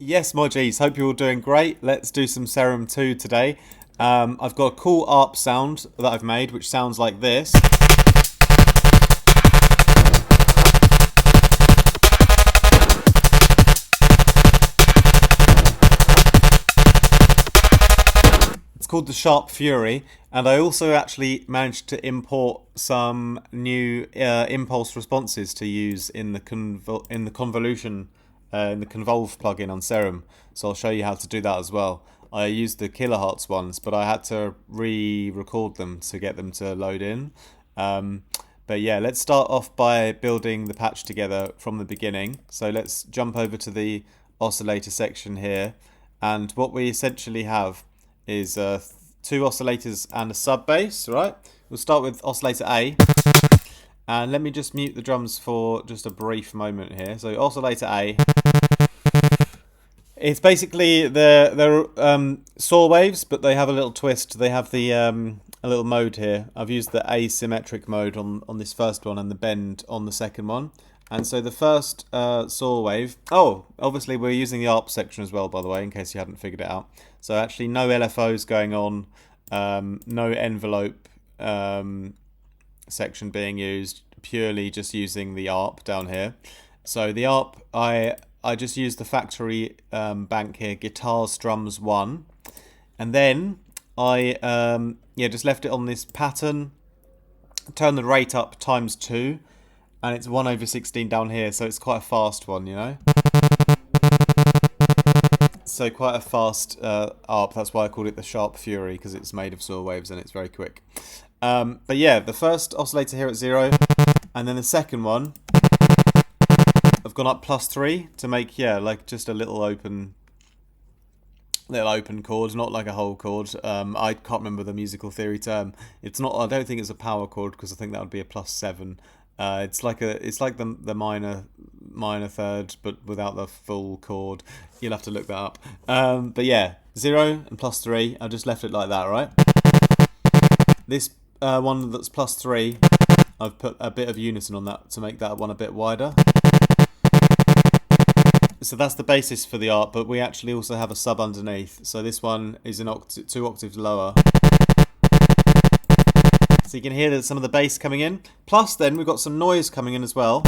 Yes, Mojis, hope you're all doing great. Let's do some Serum 2 today. I've got a cool ARP sound that I've made, which sounds like this. It's called the Sharp Fury, and I also actually managed to import some new impulse responses to use in the convolution in the Convolve plugin on Serum. So I'll show you how to do that as well. I used the kilohertz ones, but I had to re-record them to get them to load in. But yeah, let's start off by building the patch together from the beginning. So let's jump over to the oscillator section here, and what we essentially have is two oscillators and a sub bass, right? We'll start with oscillator A, and let me just mute the drums for just a brief moment here. So oscillator A, it's basically they're saw waves, but they have a little twist. They have the a little mode here. I've used the asymmetric mode on this first one and the bend on the second one. And so the first saw wave, oh, obviously we're using the ARP section as well, by the way, in case you hadn't figured it out. So actually no LFOs going on, no envelope section being used, purely just using the ARP down here. So the ARP, I just used the factory bank here, guitar strums 1. And then I just left it on this pattern, turn the rate up ×2. And it's 1/16 down here, so it's quite a fast one, you know? So quite a fast ARP, that's why I called it the Sharp Fury, because it's made of saw waves and it's very quick. But yeah, the first oscillator here at 0, and then the second one, I've gone up +3 to make, like just a little open chord, not like a whole chord. I can't remember the musical theory term. It's not. I don't think it's a power chord, because I think that would be a +7. It's like the minor third, but without the full chord. You'll have to look that up. But yeah, 0 and +3. I just left it like that, right? This one that's +3, I've put a bit of unison on that to make that one a bit wider. So that's the basis for the ARP, but we actually also have a sub underneath. So this one is 2 octaves lower. So you can hear that some of the bass coming in. Plus then we've got some noise coming in as well.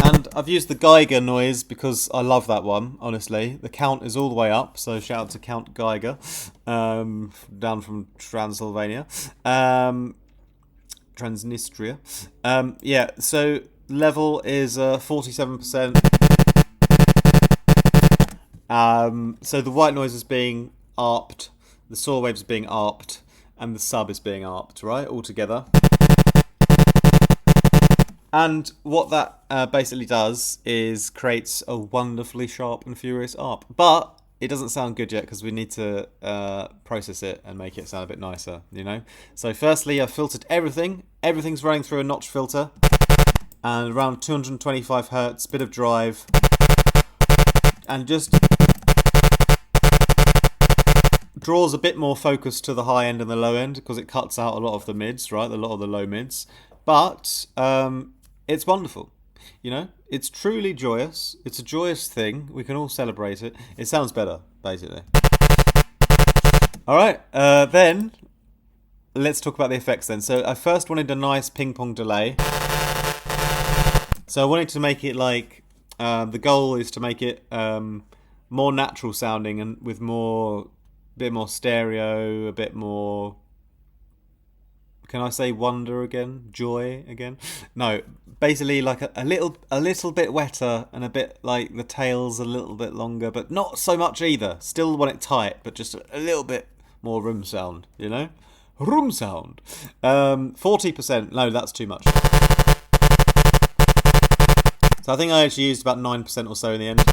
And I've used the Geiger noise because I love that one, honestly. The count is all the way up, so shout out to Count Geiger, down from Transylvania. Transnistria. Yeah, so level is 47%. So the white noise is being ARPed, the saw waves are being ARPed, and the sub is being ARPed, right, all together. And what that basically does is creates a wonderfully sharp and furious ARP. But it doesn't sound good yet, because we need to process it and make it sound a bit nicer, you know. So firstly, I've filtered everything. Everything's running through a notch filter. And around 225 hertz, bit of drive. And just draws a bit more focus to the high end and the low end, because it cuts out a lot of the mids, right? A lot of the low mids. But it's wonderful, you know? It's truly joyous. It's a joyous thing. We can all celebrate it. It sounds better, basically. Alright, then let's talk about the effects then. So I first wanted a nice ping pong delay. So I wanted to make it like, the goal is to make it more natural sounding and with a bit more stereo, a bit more, can I say wonder again? Joy again? No, basically like a little bit wetter, and a bit like the tail's a little bit longer, but not so much either. Still want it tight, but just a little bit more room sound, you know? Room sound. 40%, no, that's too much. So I think I actually used about 9% or so in the end.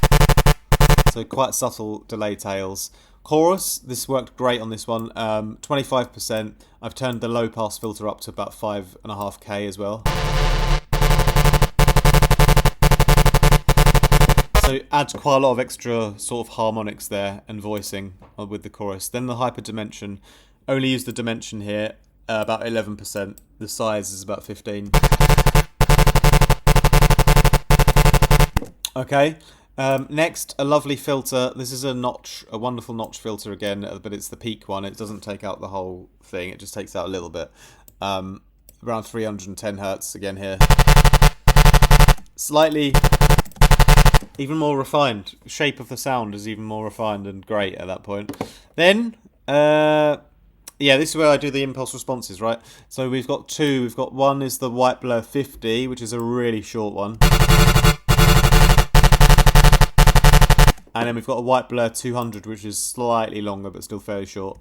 So quite subtle delay tails. Chorus, this worked great on this one. 25%. I've turned the low pass filter up to about 5.5K as well. So adds quite a lot of extra sort of harmonics there and voicing with the chorus. Then the hyper dimension, only use the dimension here, about 11%. The size is about 15. Okay, Next, a lovely filter. This is a wonderful notch filter again, but it's the peak one. It doesn't take out the whole thing. It just takes out a little bit. Around 310 hertz again here. Slightly, even more refined. Shape of the sound is even more refined and great at that point. Then, yeah, this is where I do the impulse responses, right? So we've got two. We've got one is the white blur 50, which is a really short one. And then we've got a white blur 200, which is slightly longer, but still fairly short.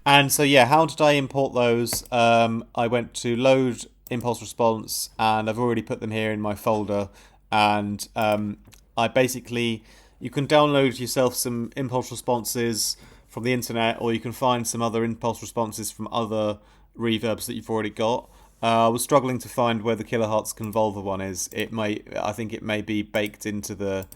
And so, yeah, how did I import those? I went to load impulse response, and I've already put them here in my folder. And I basically, you can download yourself some impulse responses from the internet, or you can find some other impulse responses from other reverbs that you've already got. I was struggling to find where the kilohertz convolver one is. I think it may be baked into the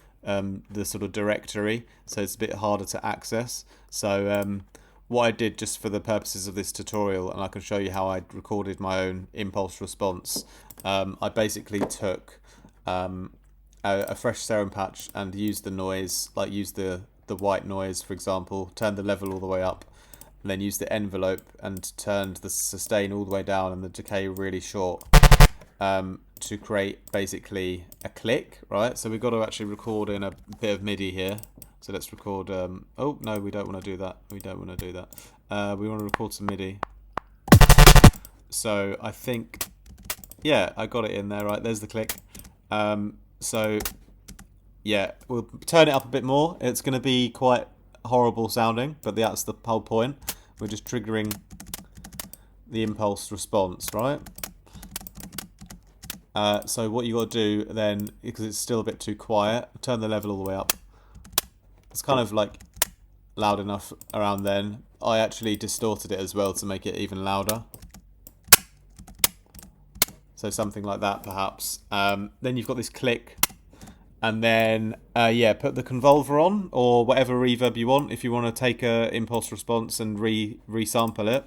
sort of directory, so it's a bit harder to access. So what I did, just for the purposes of this tutorial, and I can show you how I recorded my own impulse response, I basically took a fresh serum patch and used the noise, like used the white noise, for example, turned the level all the way up, and then used the envelope and turned the sustain all the way down and the decay really short, to create basically a click, right? So we've got to actually record in a bit of MIDI here. So let's record, oh no, we don't want to do that. We don't want to do that. We want to record some MIDI. So I think, yeah, I got it in there, right? There's the click. So yeah, we'll turn it up a bit more. It's going to be quite horrible sounding, but that's the whole point. We're just triggering the impulse response, right? So what you got to do then, because it's still a bit too quiet, turn the level all the way up. It's kind of like loud enough around then. I actually distorted it as well to make it even louder. So something like that perhaps. Then you've got this click. And then, yeah, put the convolver on, or whatever reverb you want. If you want to take a impulse response and resample it.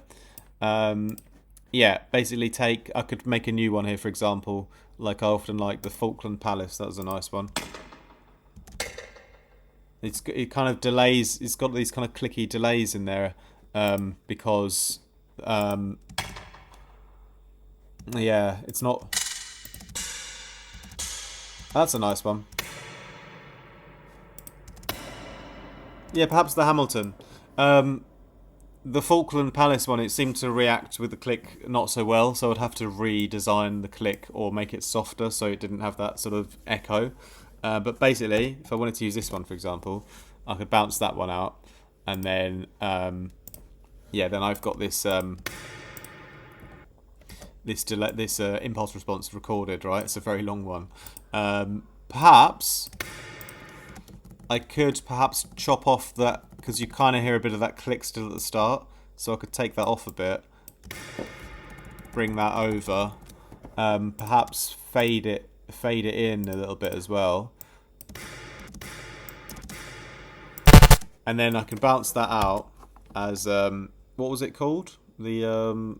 Yeah, basically I could make a new one here, for example. Like I often like the Falkland Palace. That was a nice one. It kind of delays. It's got these kind of clicky delays in there, because, yeah, it's not. That's a nice one. Yeah, perhaps the Hamilton. The Falkland Palace one, it seemed to react with the click not so well, so I'd have to redesign the click or make it softer so it didn't have that sort of echo. But basically, if I wanted to use this one, for example, I could bounce that one out, and then, yeah, then I've got this this impulse response recorded, right? It's a very long one. Perhaps I could chop off that, because you kind of hear a bit of that click still at the start, so I could take that off a bit, bring that over, perhaps fade it in a little bit as well, and then I can bounce that out as what was it called? The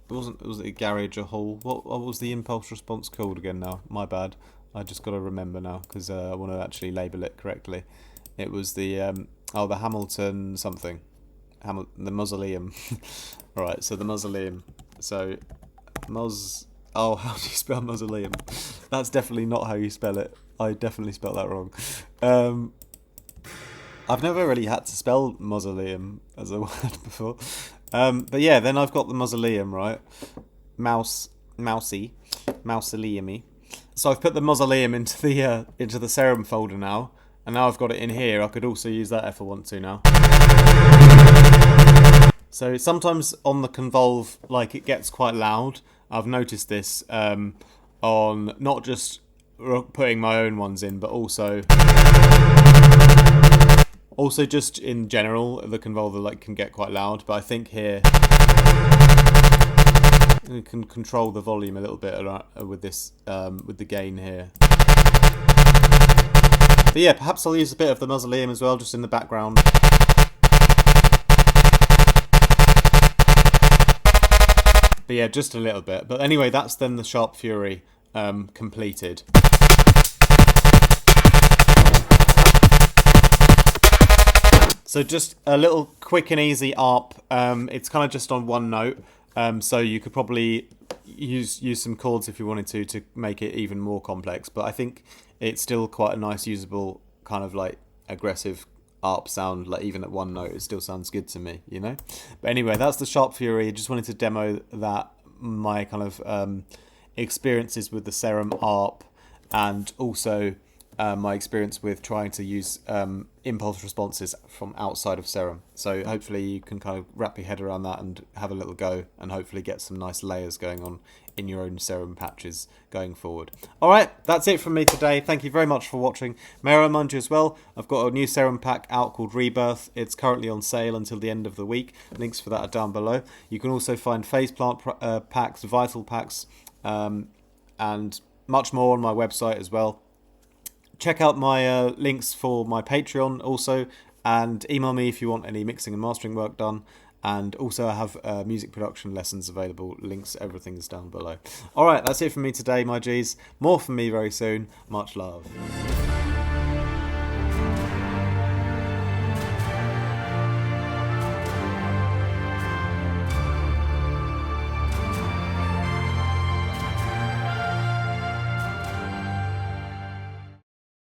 was it a garage or hall? What was the impulse response called again now? My bad. I just got to remember now, because I want to actually label it correctly. It was the the Hamilton something, the mausoleum. All right, so the mausoleum. So oh, how do you spell mausoleum? That's definitely not how you spell it. I definitely spelled that wrong. I've never really had to spell mausoleum as a word before. But yeah, then I've got the mausoleum, right? Mausoleumy. So I've put the mausoleum into the serum folder now, and now I've got it in here. I could also use that if I want to now. So sometimes on the convolve, like, it gets quite loud. I've noticed this on not just putting my own ones in, but also just in general, the convolver can get quite loud. But I think here we can control the volume a little bit with this, with the gain here. But yeah, perhaps I'll use a bit of the mausoleum as well, just in the background. But yeah, just a little bit. But anyway, that's then the Sharp Fury completed. So just a little quick and easy ARP. It's kind of just on one note. So you could probably use some chords if you wanted to make it even more complex. But I think it's still quite a nice, usable, kind of like aggressive ARP sound. Like even at one note, it still sounds good to me, you know. But anyway, that's the Sharp Fury. I just wanted to demo that, my kind of experiences with the Serum ARP, and also my experience with trying to use impulse responses from outside of Serum. So hopefully you can kind of wrap your head around that and have a little go, and hopefully get some nice layers going on in your own Serum patches going forward. Alright, that's it from me today. Thank you very much for watching. May I remind you as well, I've got a new Serum pack out called Rebirth. It's currently on sale until the end of the week. Links for that are down below. You can also find phase plant packs, vital packs, and much more on my website as well. Check out my links for my Patreon also, and email me if you want any mixing and mastering work done. And also I have music production lessons available. Links, everything's down below. Alright, that's it from me today, my G's. More from me very soon. Much love.